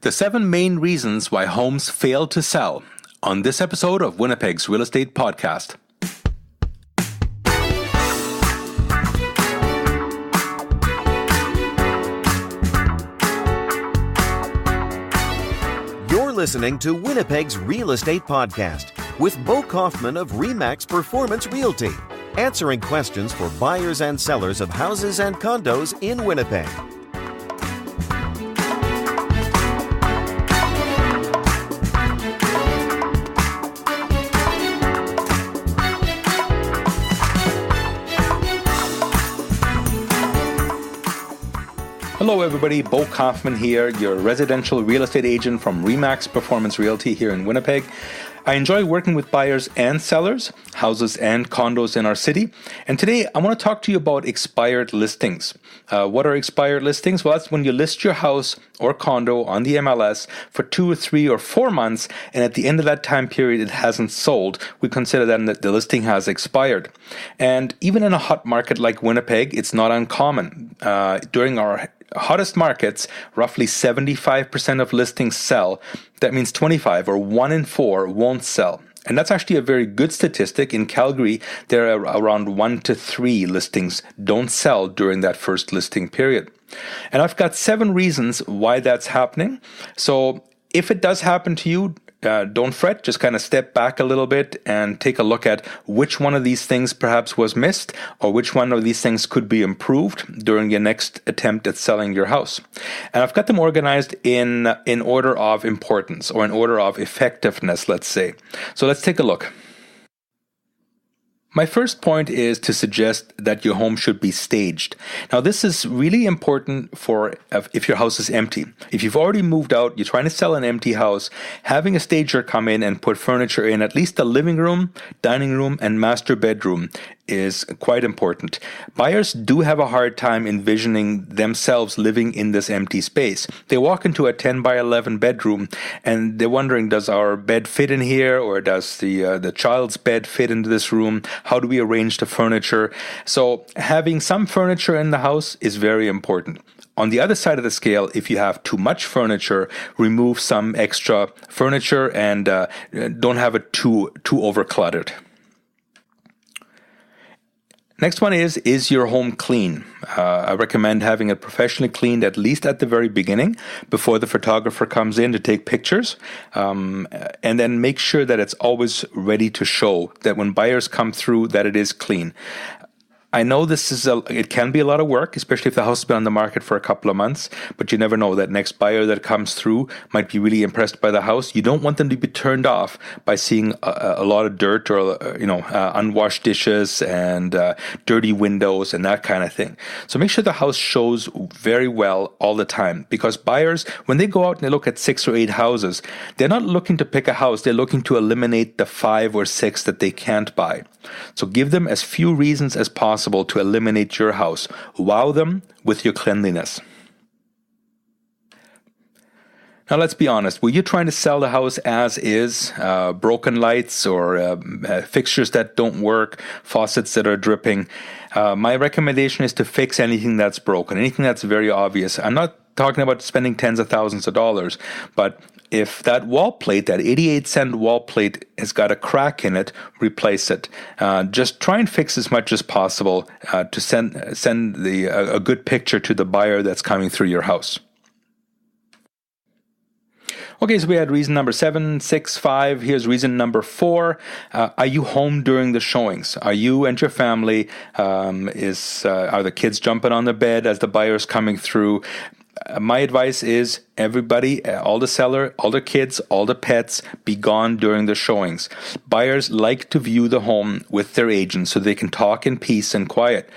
The 7 main reasons why homes fail to sell on this episode of Winnipeg's Real Estate Podcast. You're listening to Winnipeg's Real Estate Podcast with Bo Kaufman of RE/MAX Performance Realty, answering questions for buyers and sellers of houses and condos in Winnipeg. Hello everybody, Bo Kaufman here, your residential real estate agent from RE/MAX Performance Realty here in Winnipeg. I enjoy working with buyers and sellers, houses and condos in our city. And today I want to talk to you about expired listings. What are expired listings? Well, that's when you list your house or condo on the MLS for 2 or 3 or 4 months, and at the end of that time period it hasn't sold. We consider then that the listing has expired. And even in a hot market like Winnipeg, it's not uncommon. During our hottest markets, roughly 75% of listings sell. That means 25 or 1 in 4 won't sell. And that's actually a very good statistic. In Calgary, there are around 1 to 3 listings don't sell during that first listing period. And I've got 7 reasons why that's happening. So if it does happen to you, don't fret, just kind of step back a little bit and take a look at which one of these things perhaps was missed or which one of these things could be improved during your next attempt at selling your house. And I've got them organized in order of importance or in order of effectiveness, let's say. So let's take a look. My first point is to suggest that your home should be staged. Now, this is really important for if your house is empty. If you've already moved out, you're trying to sell an empty house, having a stager come in and put furniture in at least the living room, dining room, and master bedroom is quite important. Buyers do have a hard time envisioning themselves living in this empty space. They walk into a 10 by 11 bedroom and they're wondering, does our bed fit in here, or does the child's bed fit into this room? How do we arrange the furniture? So having some furniture in the house is very important. On the other side of the scale, if you have too much furniture, remove some extra furniture and don't have it too overcluttered. Next one is your home clean? I recommend having it professionally cleaned at least at the very beginning before the photographer comes in to take pictures. And then make sure that it's always ready to show, that when buyers come through that it is clean. I know it can be a lot of work, especially if the house has been on the market for a couple of months, but you never know. That next buyer that comes through might be really impressed by the house. You don't want them to be turned off by seeing a lot of dirt or unwashed dishes and dirty windows and that kind of thing. So make sure the house shows very well all the time, because buyers, when they go out and they look at 6 or 8 houses, they're not looking to pick a house. They're looking to eliminate the 5 or 6 that they can't buy. So give them as few reasons as possible to eliminate your house. Wow them with your cleanliness. Now let's be honest, were you trying to sell the house as is, broken lights or fixtures that don't work, faucets that are dripping? My recommendation is to fix anything that's broken, anything that's very obvious. I'm not talking about spending tens of thousands of dollars, but if that wall plate, that 88-cent wall plate has got a crack in it, replace it. Just try and fix as much as possible to send a good picture to the buyer that's coming through your house. Okay, so we had reason number 7, 6, 5. Here's reason number 4. Are you home during the showings? Are you and your family? Are the kids jumping on the bed as the buyer's coming through? My advice is everybody, all the seller, all the kids, all the pets, be gone during the showings. Buyers like to view the home with their agent so they can talk in peace and quiet.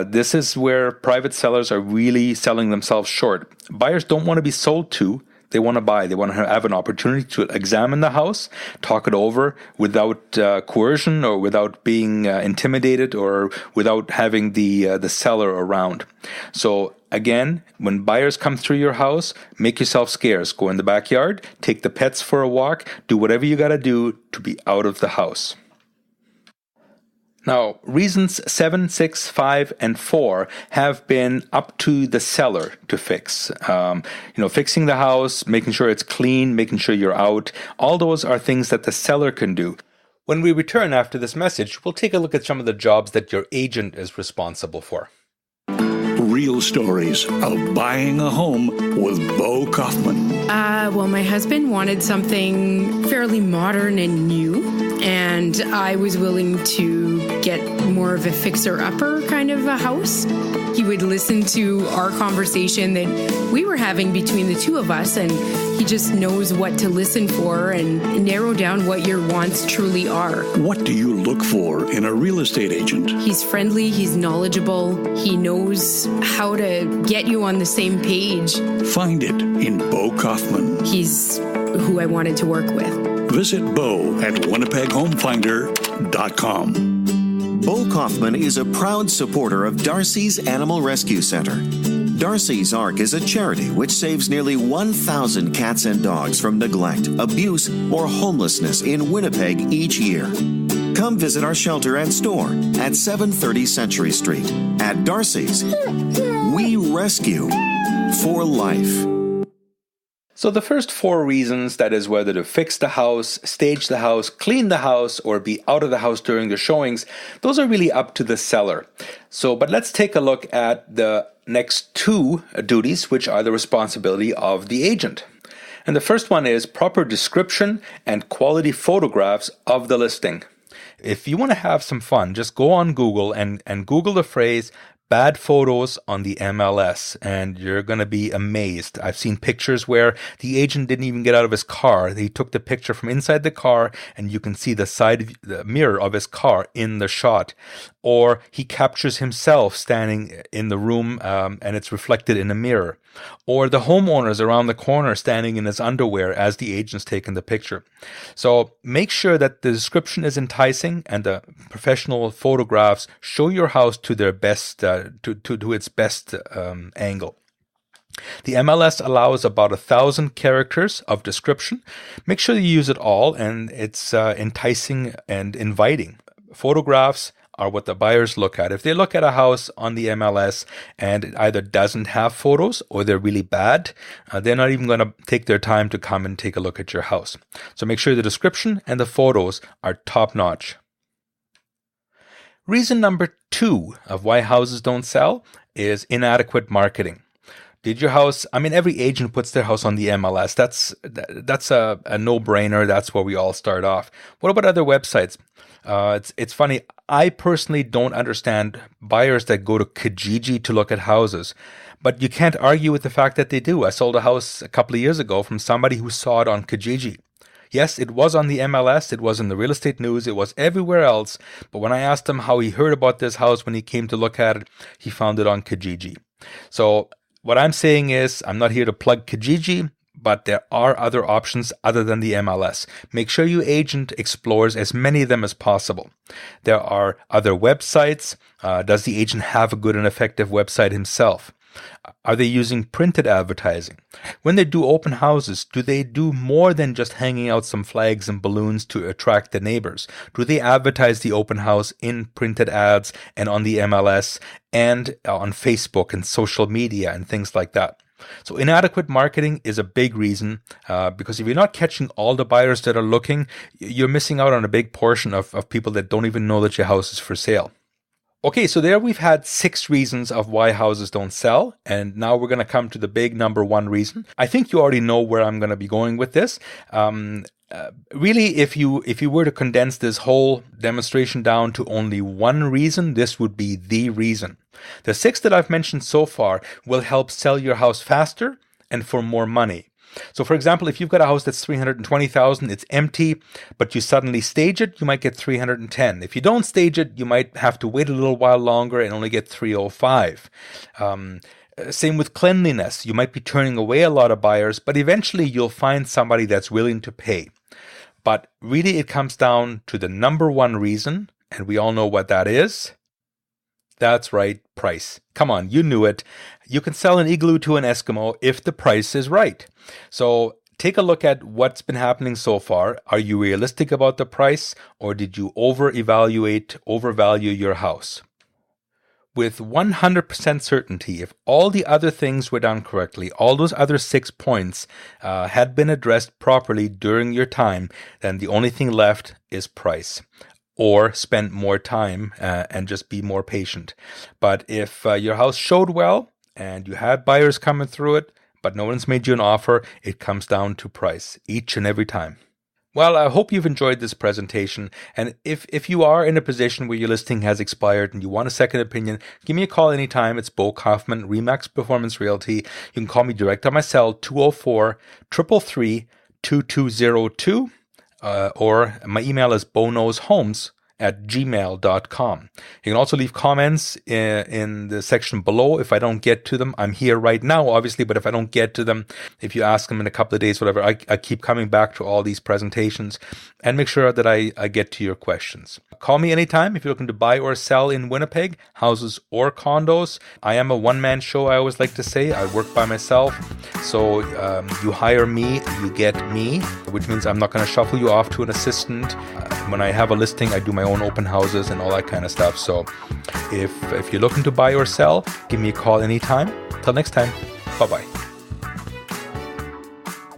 This is where private sellers are really selling themselves short. Buyers don't want to be sold to. They want to buy. They want to have an opportunity to examine the house, talk it over without coercion or without being intimidated or without having the seller around. So again, when buyers come through your house, make yourself scarce. Go in the backyard, take the pets for a walk, do whatever you got to do to be out of the house. Now, reasons 7, 6, 5, and 4 have been up to the seller to fix. Fixing the house, making sure it's clean, making sure you're out. All those are things that the seller can do. When we return after this message, we'll take a look at some of the jobs that your agent is responsible for. Real stories of buying a home with Bo Kaufman. Well, my husband wanted something fairly modern and new, and I was willing to get more of a fixer-upper kind of a house. He would listen to our conversation that we were having between the two of us, and he just knows what to listen for and narrow down what your wants truly are. What do you look for in a real estate agent? He's friendly, he's knowledgeable, he knows how to get you on the same page. Find it in Bo Kaufman. He's who I wanted to work with. Visit Bo at winnipeghomefinder.com. Bo Kaufman is a proud supporter of Darcy's Animal Rescue Center. Darcy's Ark is a charity which saves nearly 1,000 cats and dogs from neglect, abuse, or homelessness in Winnipeg each year. Come visit our shelter and store at 730 Century Street. At Darcy's, we rescue for life. So the first 4 reasons, that is whether to fix the house, stage the house, clean the house, or be out of the house during the showings, those are really up to the seller. But let's take a look at the next 2 duties, which are the responsibility of the agent. And the first one is proper description and quality photographs of the listing. If you want to have some fun, just go on Google and Google the phrase bad photos on the MLS, and you're going to be amazed. I've seen pictures where the agent didn't even get out of his car. He took the picture from inside the car, and you can see the side the mirror of his car in the shot. Or he captures himself standing in the room, and it's reflected in a mirror. Or the homeowner's around the corner standing in his underwear as the agent's taking the picture. So make sure that the description is enticing and the professional photographs show your house to their best, to its best angle. The MLS allows about 1,000 characters of description. Make sure you use it all, and it's enticing and inviting. Photographs are what the buyers look at. If they look at a house on the MLS and it either doesn't have photos or they're really bad, they're not even going to take their time to come and take a look at your house. So make sure the description and the photos are top-notch. Reason number 2 of why houses don't sell is inadequate marketing. Did your house, every agent puts their house on the MLS. That's a no-brainer. That's where we all start off. What about other websites? It's funny. I personally don't understand buyers that go to Kijiji to look at houses, but you can't argue with the fact that they do. I sold a house a couple of years ago from somebody who saw it on Kijiji. Yes, it was on the MLS, it was in the real estate news, it was everywhere else, but when I asked him how he heard about this house when he came to look at it, he found it on Kijiji. So what I'm saying is, I'm not here to plug Kijiji, but there are other options other than the MLS. Make sure your agent explores as many of them as possible. There are other websites. Does the agent have a good and effective website himself? Are they using printed advertising? When they do open houses, do they do more than just hanging out some flags and balloons to attract the neighbors? Do they advertise the open house in printed ads and on the MLS and on Facebook and social media and things like that? So inadequate marketing is a big reason, because if you're not catching all the buyers that are looking, you're missing out on a big portion of people that don't even know that your house is for sale. Okay, so there we've had 6 reasons of why houses don't sell, and now we're going to come to the big number 1 reason. I think you already know where I'm going to be going with this. Really, if you were to condense this whole demonstration down to only 1 reason, this would be the reason. The 6 that I've mentioned so far will help sell your house faster and for more money. So for example, if you've got a house that's $320,000, it's empty, but you suddenly stage it, you might get $310,000. If you don't stage it, you might have to wait a little while longer and only get $305,000. Same with cleanliness. You might be turning away a lot of buyers, but eventually you'll find somebody that's willing to pay. But really it comes down to the number 1 reason, and we all know what that is. That's right, price. Come on, you knew it. You can sell an igloo to an Eskimo if the price is right. So Take a look at what's been happening so far. Are you realistic about the price, or did you overvalue your house? With 100% certainty, if all the other things were done correctly, all those other 6 points had been addressed properly during your time, then the only thing left is price. Or spend more time and just be more patient. But if your house showed well and you had buyers coming through it, but no one's made you an offer, it comes down to price each and every time. Well, I hope you've enjoyed this presentation, and if you are in a position where your listing has expired and you want a second opinion, give me a call anytime. It's Bo Kaufman, RE/MAX Performance Realty. You can call me direct on my cell, 204-333-2202, or my email is bonowshomes@gmail.com. You can also leave comments in the section below. If I don't get to them, I'm here right now, obviously, but if I don't get to them, if you ask them in a couple of days, whatever, I keep coming back to all these presentations and make sure that I get to your questions. Call me anytime if you're looking to buy or sell in Winnipeg, houses or condos. I am a one-man show, I always like to say. I work by myself. So you hire me, you get me, which means I'm not going to shuffle you off to an assistant. When I have a listing, I do my own open houses and all that kind of stuff. So if you're looking to buy or sell, give me a call anytime. Till next time, bye-bye.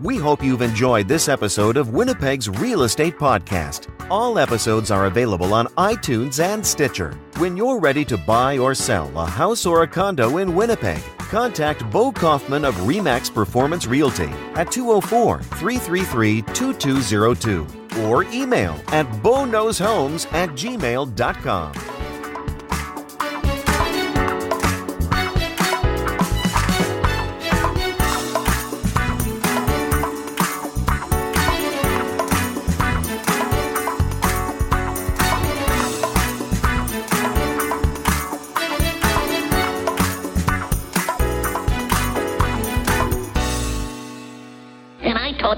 We hope you've enjoyed this episode of Winnipeg's Real Estate Podcast. All episodes are available on iTunes and Stitcher. When you're ready to buy or sell a house or a condo in Winnipeg, contact Bo Kaufman of RE/MAX Performance Realty at 204-333-2202 or email at bonowshomes@gmail.com.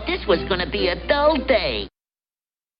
This was gonna be a dull day.